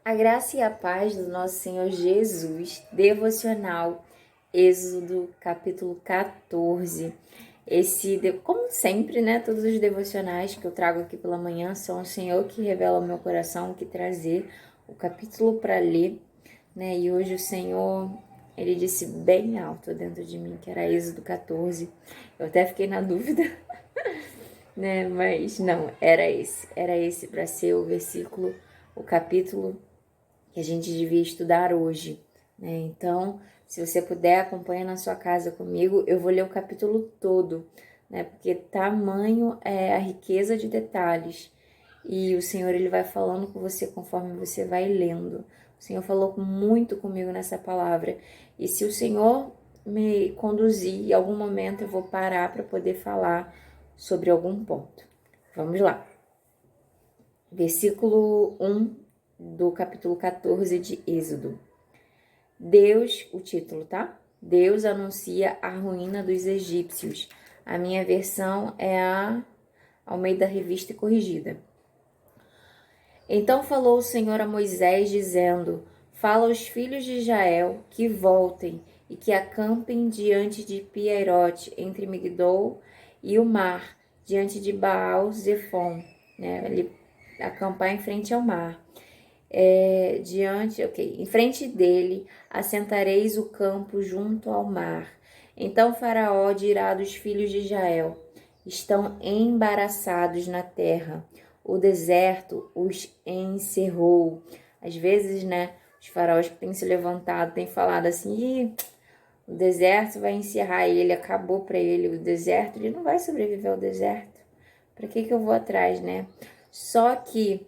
A graça e a paz do nosso Senhor Jesus, devocional, Êxodo, capítulo 14. Como sempre, né, todos os devocionais que eu trago aqui pela manhã são o Senhor que revela ao meu coração que trazer o capítulo para ler, né? E hoje o Senhor, ele disse bem alto dentro de mim que era Êxodo 14. Eu até fiquei na dúvida, né? Mas não, era esse para ser o versículo, o capítulo que a gente devia estudar hoje, né? Então, se você puder, acompanha na sua casa comigo. Eu vou ler o capítulo todo, né? Porque tamanho é a riqueza de detalhes. E o Senhor, ele vai falando com você conforme você vai lendo. O Senhor falou muito comigo nessa palavra. E se o Senhor me conduzir, em algum momento eu vou parar para poder falar sobre algum ponto. Vamos lá. Versículo 1 do capítulo 14 de Êxodo. Deus, o título, tá? Deus anuncia a ruína dos egípcios. A minha versão é a Almeida Revista e Corrigida. Então falou o Senhor a Moisés, dizendo: Fala aos filhos de Israel que voltem e que acampem diante de Piairote, entre Migdol e o mar, diante de Baal-Zefon, né? Ele acampar em frente ao mar. Em frente dele assentareis o campo junto ao mar. Então Faraó dirá dos filhos de Israel: estão embaraçados na terra, o deserto os encerrou. Às vezes, né, os faraós que têm se levantado têm falado assim: o deserto vai encerrar ele, acabou para ele o deserto, ele não vai sobreviver ao deserto. Para que eu vou atrás, né? Só que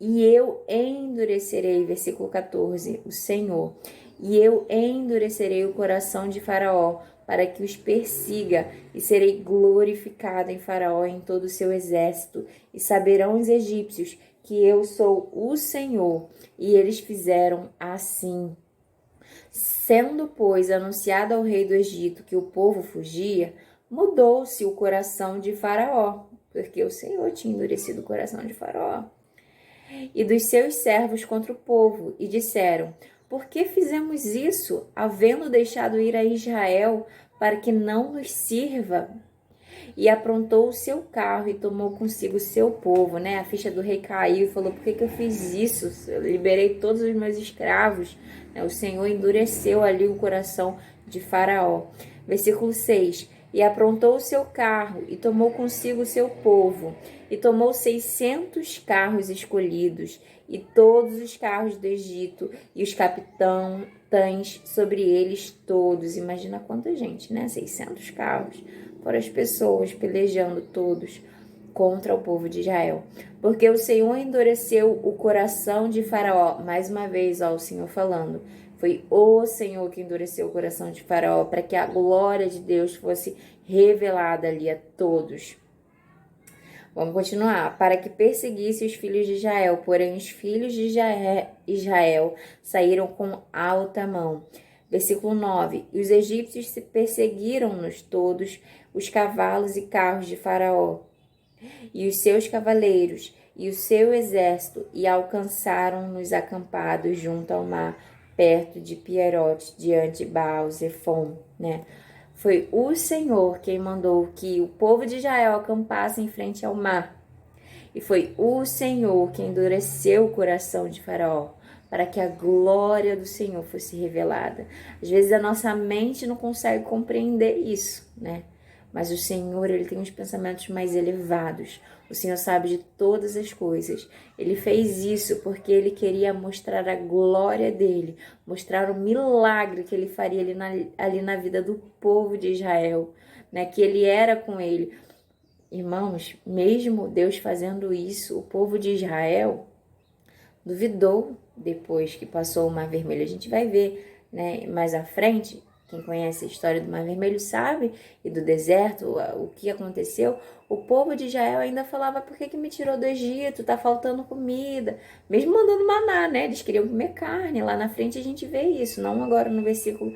eu endurecerei, versículo 14, o Senhor, e eu endurecerei o coração de Faraó, para que os persiga, e serei glorificado em Faraó e em todo o seu exército, e saberão os egípcios que eu sou o Senhor. E eles fizeram assim. Sendo, pois, anunciado ao rei do Egito que o povo fugia, mudou-se o coração de Faraó, porque o Senhor tinha endurecido o coração de Faraó e dos seus servos contra o povo, e disseram: Por que fizemos isso, havendo deixado ir a Israel, para que não nos sirva? E aprontou o seu carro e tomou consigo o seu povo, né? A ficha do rei caiu e falou: Por que eu fiz isso? Eu liberei todos os meus escravos. O Senhor endureceu ali o coração de Faraó. Versículo 6. E aprontou o seu carro e tomou consigo o seu povo. E tomou 600 carros escolhidos e todos os carros do Egito e os capitães sobre eles todos. Imagina quanta gente, né? 600 carros. Fora as pessoas pelejando todos contra o povo de Israel. Porque o Senhor endureceu o coração de Faraó. Mais uma vez, ó, o Senhor falando. Foi o Senhor que endureceu o coração de Faraó para que a glória de Deus fosse revelada ali a todos. Vamos continuar. Para que perseguisse os filhos de Israel. Porém, os filhos de Israel saíram com alta mão. Versículo 9. E os egípcios se perseguiram-nos todos, os cavalos e carros de Faraó, e os seus cavaleiros, e o seu exército, e alcançaram-nos acampados junto ao mar, perto de Pierote, diante de Baal-Zefon, né? Foi o Senhor quem mandou que o povo de Israel acampasse em frente ao mar. E foi o Senhor quem endureceu o coração de Faraó, para que a glória do Senhor fosse revelada. Às vezes a nossa mente não consegue compreender isso, né? Mas o Senhor, ele tem uns pensamentos mais elevados. O Senhor sabe de todas as coisas. Ele fez isso porque ele queria mostrar a glória dele, mostrar o milagre que ele faria ali na vida do povo de Israel, né? Que ele era com ele. Irmãos, mesmo Deus fazendo isso, o povo de Israel duvidou depois que passou o Mar Vermelho. A gente vai ver, né, mais à frente. Quem conhece a história do Mar Vermelho sabe, e do deserto, o que aconteceu. O povo de Israel ainda falava: por que me tirou do Egito? Tá faltando comida. Mesmo mandando maná, né? Eles queriam comer carne. Lá na frente a gente vê isso, não agora no versículo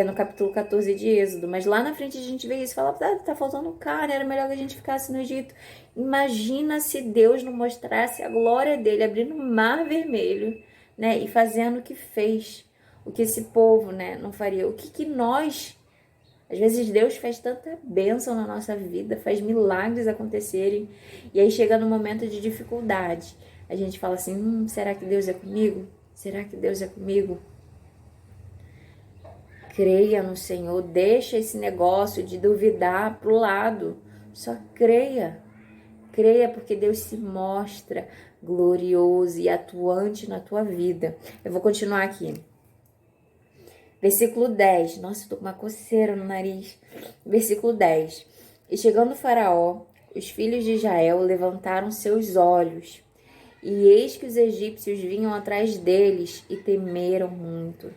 no capítulo 14 de Êxodo, mas lá na frente a gente vê isso e fala, tá faltando carne, era melhor que a gente ficasse no Egito. Imagina se Deus não mostrasse a glória dele, abrindo o mar vermelho, né, e fazendo o que fez, o que esse povo, né, não faria. O que nós, às vezes Deus faz tanta bênção na nossa vida, faz milagres acontecerem, e aí chega no momento de dificuldade, a gente fala assim, será que Deus é comigo? Será que Deus é comigo? Creia no Senhor, deixa esse negócio de duvidar pro lado, só creia. Creia porque Deus se mostra glorioso e atuante na tua vida. Eu vou continuar aqui. Versículo 10. Nossa, eu tô com uma coceira no nariz. Versículo 10. E chegando o Faraó, os filhos de Israel levantaram seus olhos, e eis que os egípcios vinham atrás deles e temeram muito.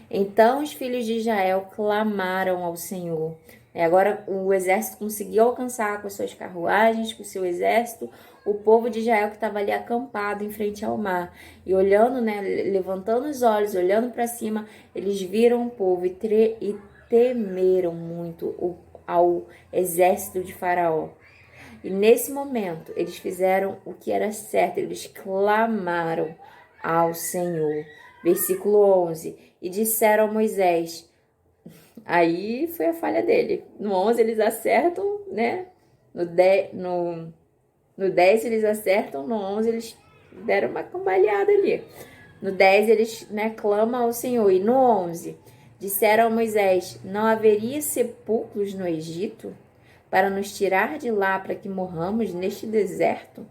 Então os filhos de Israel clamaram ao Senhor. Agora o exército conseguiu alcançar com as suas carruagens, com o seu exército, o povo de Israel que estava ali acampado em frente ao mar. E olhando, né, levantando os olhos, olhando para cima, eles viram o povo e temeram muito ao exército de Faraó. E nesse momento, eles fizeram o que era certo, eles clamaram ao Senhor. Versículo 11. E disseram a Moisés, aí foi a falha dele. No 11 eles acertam, né? No 10 eles acertam, no 11 eles deram uma cambaleada ali. No 10 eles, né, clamam ao Senhor. E no 11 disseram a Moisés, não haveria sepulcros no Egito para nos tirar de lá, para que morramos neste deserto?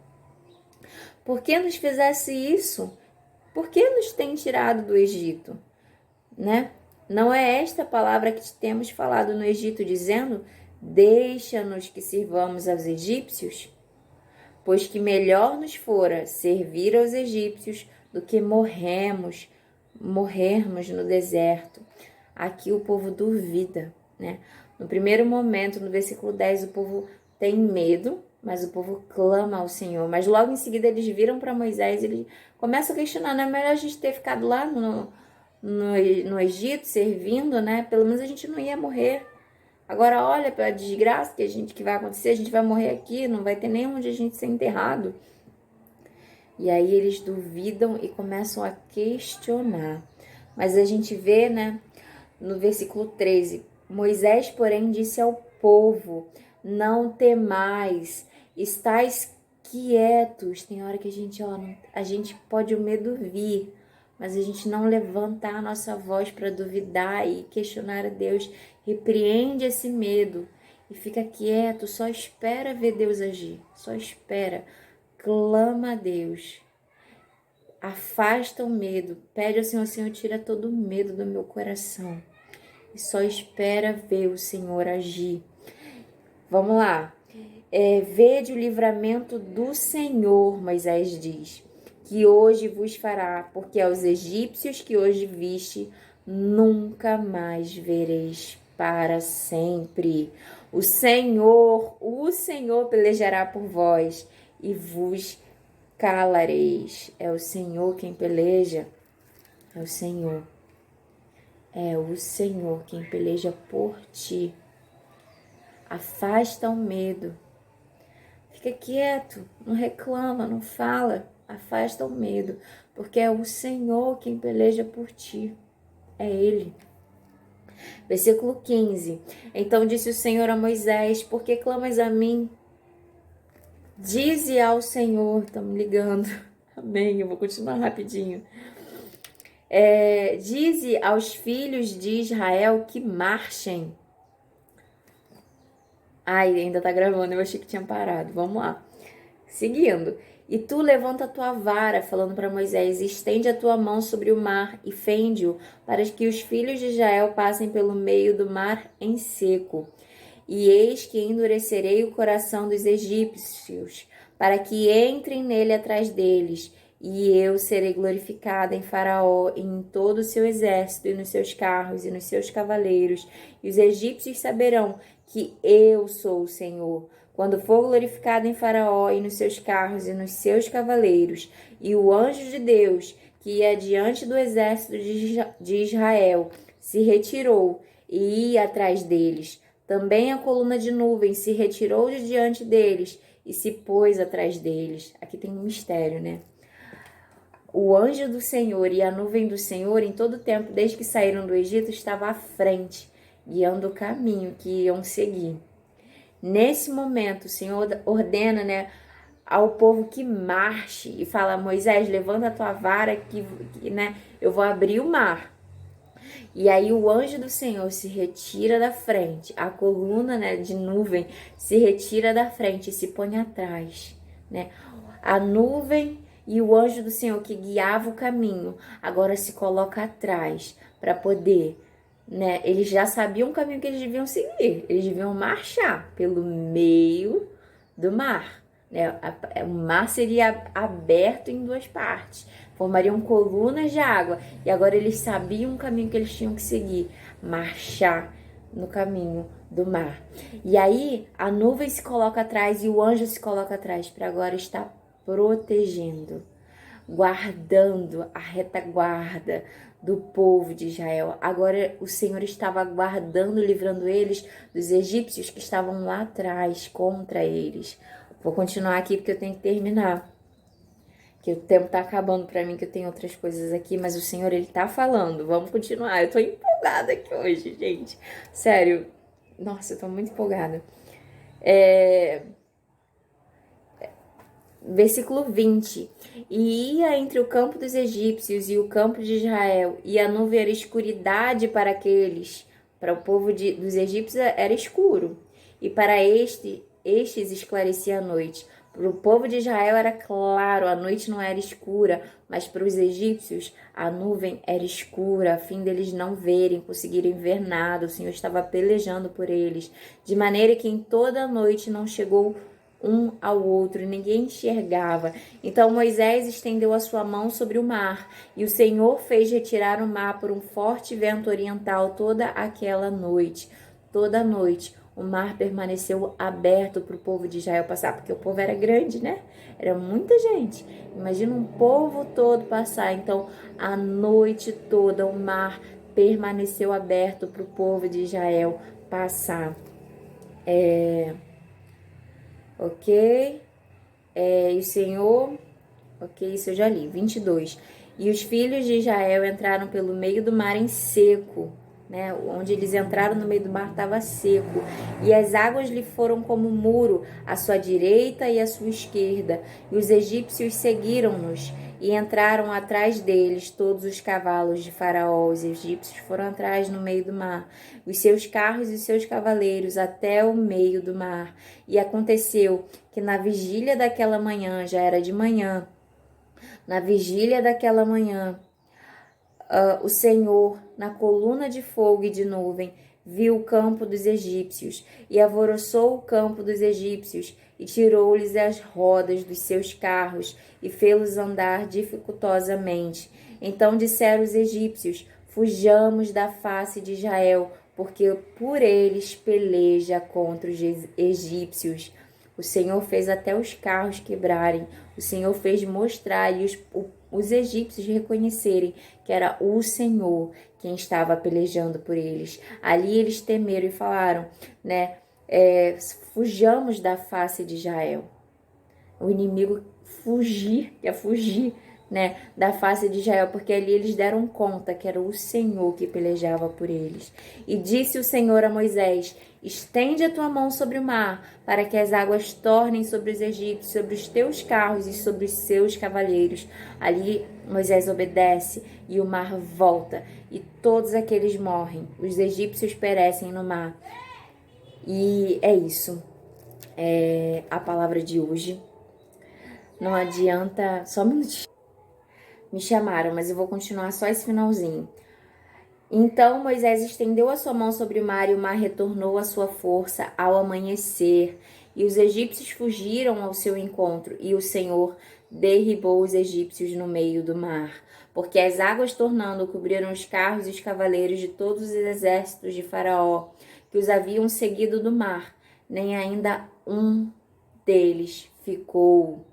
Por que nos fizesse isso? Por que nos tem tirado do Egito? Né? Não é esta palavra que temos falado no Egito, dizendo, deixa-nos que sirvamos aos egípcios? Pois que melhor nos fora servir aos egípcios do que morrermos no deserto. Aqui o povo duvida, né? No primeiro momento, no versículo 10, o povo tem medo, mas o povo clama ao Senhor. Mas logo em seguida eles viram para Moisés e eles começam a questionar, não é melhor a gente ter ficado lá no Egito servindo, né? Pelo menos a gente não ia morrer. Agora olha para a desgraça que vai acontecer, a gente vai morrer aqui, não vai ter nem onde a gente ser enterrado. E aí eles duvidam e começam a questionar. Mas a gente vê, né, no versículo 13, Moisés, porém, disse ao povo, não temais, estais quietos. Tem hora que a gente pode o medo vir, mas a gente não levanta a nossa voz para duvidar e questionar a Deus. Repreende esse medo e fica quieto, só espera ver Deus agir, só espera. Clama a Deus, afasta o medo, pede ao Senhor, Senhor, tira todo o medo do meu coração. E só espera ver o Senhor agir. Vamos lá. Vede o livramento do Senhor, Moisés diz, que hoje vos fará, porque aos egípcios que hoje viste, nunca mais vereis para sempre. O Senhor pelejará por vós e vos calareis. É o Senhor quem peleja, é o Senhor. É o Senhor quem peleja por ti. Afasta o medo. Fica quieto, não reclama, não fala. Afasta o medo, porque é o Senhor quem peleja por ti. É Ele. Versículo 15. Então disse o Senhor a Moisés, por que clamas a mim? Dize ao Senhor, tá me ligando. Amém, eu vou continuar rapidinho. Dize aos filhos de Israel que marchem. Ai, ainda tá gravando, eu achei que tinha parado. Vamos lá. Seguindo. E tu levanta a tua vara, falando para Moisés, estende a tua mão sobre o mar e fende-o, para que os filhos de Israel passem pelo meio do mar em seco. E eis que endurecerei o coração dos egípcios, para que entrem nele atrás deles, e eu serei glorificada em Faraó e em todo o seu exército, e nos seus carros e nos seus cavaleiros, e os egípcios saberão que eu sou o Senhor, quando for glorificado em Faraó e nos seus carros e nos seus cavaleiros. E o anjo de Deus, que ia diante do exército de Israel, se retirou, e ia atrás deles. Também a coluna de nuvem se retirou de diante deles e se pôs atrás deles. Aqui tem um mistério, né? O anjo do Senhor e a nuvem do Senhor, em todo o tempo, desde que saíram do Egito, estava à frente, guiando o caminho que iam seguir. Nesse momento, o Senhor ordena, né, ao povo que marche e fala: Moisés, levanta a tua vara né, eu vou abrir o mar. E aí o anjo do Senhor se retira da frente, a coluna, né, de nuvem se retira da frente e se põe atrás, né? A nuvem e o anjo do Senhor que guiava o caminho agora se coloca atrás para poder, né? Eles já sabiam o caminho que eles deviam seguir. Eles deviam marchar pelo meio do mar, né? O mar seria aberto em duas partes, formariam colunas de água. E agora eles sabiam o caminho que eles tinham que seguir, marchar no caminho do mar. E aí a nuvem se coloca atrás e o anjo se coloca atrás para agora estar protegendo, guardando a retaguarda do povo de Israel. Agora o Senhor estava guardando, livrando eles dos egípcios que estavam lá atrás contra eles. Vou continuar aqui porque eu tenho que terminar, que o tempo tá acabando para mim, que eu tenho outras coisas aqui, mas o Senhor, Ele tá falando. Vamos continuar. Eu tô empolgada aqui hoje, gente. Sério. Nossa, eu tô muito empolgada. Versículo 20. E ia entre o campo dos egípcios e o campo de Israel, e a nuvem era escuridade para aqueles, para o povo dos egípcios era escuro, e para estes esclarecia a noite. Para o povo de Israel era claro, a noite não era escura, mas para os egípcios a nuvem era escura, a fim deles não verem, conseguirem ver nada. O Senhor estava pelejando por eles, de maneira que em toda a noite não chegou um ao outro, e ninguém enxergava. Então Moisés estendeu a sua mão sobre o mar, e o Senhor fez retirar o mar por um forte vento oriental toda aquela noite. Toda a noite o mar permaneceu aberto para o povo de Israel passar, porque o povo era grande, né? Era muita gente. Imagina um povo todo passar. Então, a noite toda o mar permaneceu aberto para o povo de Israel passar. Ok? E o Senhor... Ok, isso eu já li. 22. E os filhos de Israel entraram pelo meio do mar em seco, né? Onde eles entraram no meio do mar estava seco. E as águas lhe foram como muro, à sua direita e à sua esquerda. E os egípcios seguiram-nos e entraram atrás deles todos os cavalos de Faraó. Os egípcios foram atrás no meio do mar, os seus carros e os seus cavaleiros até o meio do mar. E aconteceu que na vigília daquela manhã, já era de manhã, na vigília daquela manhã, o Senhor, na coluna de fogo e de nuvem, viu o campo dos egípcios e alvoroçou o campo dos egípcios e tirou-lhes as rodas dos seus carros e fê-los andar dificultosamente. Então disseram os egípcios: fujamos da face de Israel, porque por eles peleja contra os egípcios. O Senhor fez até os carros quebrarem. O Senhor fez mostrar e os egípcios reconhecerem que era o Senhor quem estava pelejando por eles. Ali eles temeram e falaram, né? Fujamos da face de Israel. O inimigo quer fugir, né, da face de Israel, porque ali eles deram conta que era o Senhor que pelejava por eles. E disse o Senhor a Moisés: estende a tua mão sobre o mar, para que as águas tornem sobre os egípcios, sobre os teus carros e sobre os seus cavaleiros. Ali Moisés obedece e o mar volta, e todos aqueles morrem. Os egípcios perecem no mar. E é isso. É a palavra de hoje. Não adianta... Só um minutinho. Me chamaram, mas eu vou continuar só esse finalzinho. Então Moisés estendeu a sua mão sobre o mar, e o mar retornou à sua força ao amanhecer. E os egípcios fugiram ao seu encontro, e o Senhor derribou os egípcios no meio do mar. Porque as águas tornando cobriram os carros e os cavaleiros de todos os exércitos de Faraó, que os haviam seguido do mar. Nem ainda um deles ficou.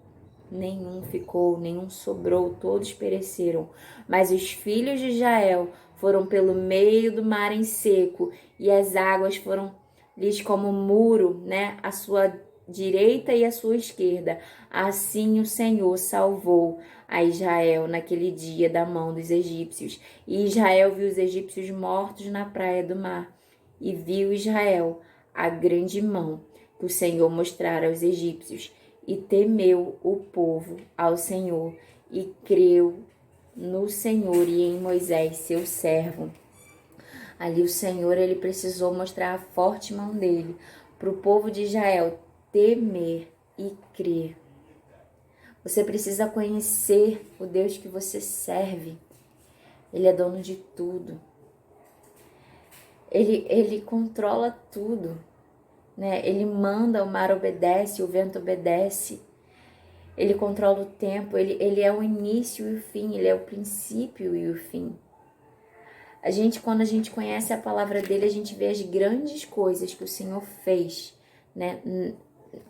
Nenhum ficou, nenhum sobrou, todos pereceram. Mas os filhos de Israel foram pelo meio do mar em seco, e as águas foram-lhes como muro, né? À sua direita e à sua esquerda. Assim o Senhor salvou a Israel naquele dia da mão dos egípcios. E Israel viu os egípcios mortos na praia do mar. E viu Israel a grande mão que o Senhor mostrara aos egípcios. E temeu o povo ao Senhor e creu no Senhor e em Moisés, seu servo. Ali o Senhor, ele precisou mostrar a forte mão dele para o povo de Israel temer e crer. Você precisa conhecer o Deus que você serve. Ele é dono de tudo. Ele controla tudo, né? Ele manda, o mar obedece, o vento obedece. Ele controla o tempo, ele é o início e o fim, ele é o princípio e o fim. Quando a gente conhece a palavra dele, a gente vê as grandes coisas que o Senhor fez, né?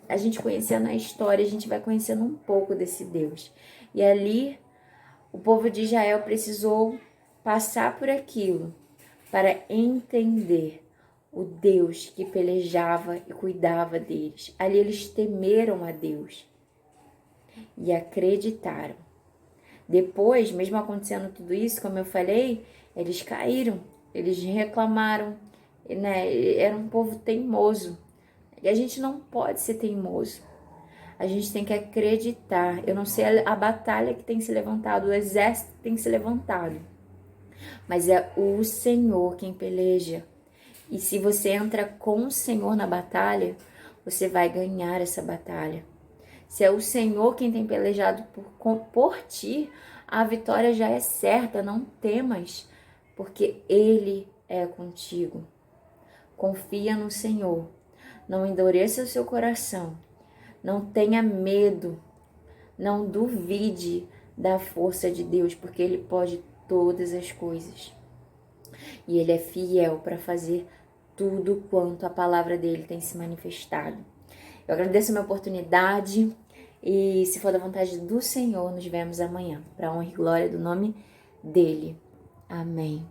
A gente conhecendo a história, a gente vai conhecendo um pouco desse Deus. E ali, o povo de Israel precisou passar por aquilo para entender o Deus que pelejava e cuidava deles. Ali eles temeram a Deus e acreditaram. Depois, mesmo acontecendo tudo isso, como eu falei, eles caíram, eles reclamaram, né? Era um povo teimoso. E a gente não pode ser teimoso. A gente tem que acreditar. Eu não sei a batalha que tem se levantado, o exército que tem se levantado, mas é o Senhor quem peleja. E se você entra com o Senhor na batalha, você vai ganhar essa batalha. Se é o Senhor quem tem pelejado por ti, a vitória já é certa, não temas, porque Ele é contigo. Confia no Senhor, não endureça o seu coração, não tenha medo, não duvide da força de Deus, porque Ele pode todas as coisas. E Ele é fiel para fazer tudo quanto a palavra dele tem se manifestado. Eu agradeço a minha oportunidade e, se for da vontade do Senhor, nos vemos amanhã, para a honra e glória do nome dele. Amém.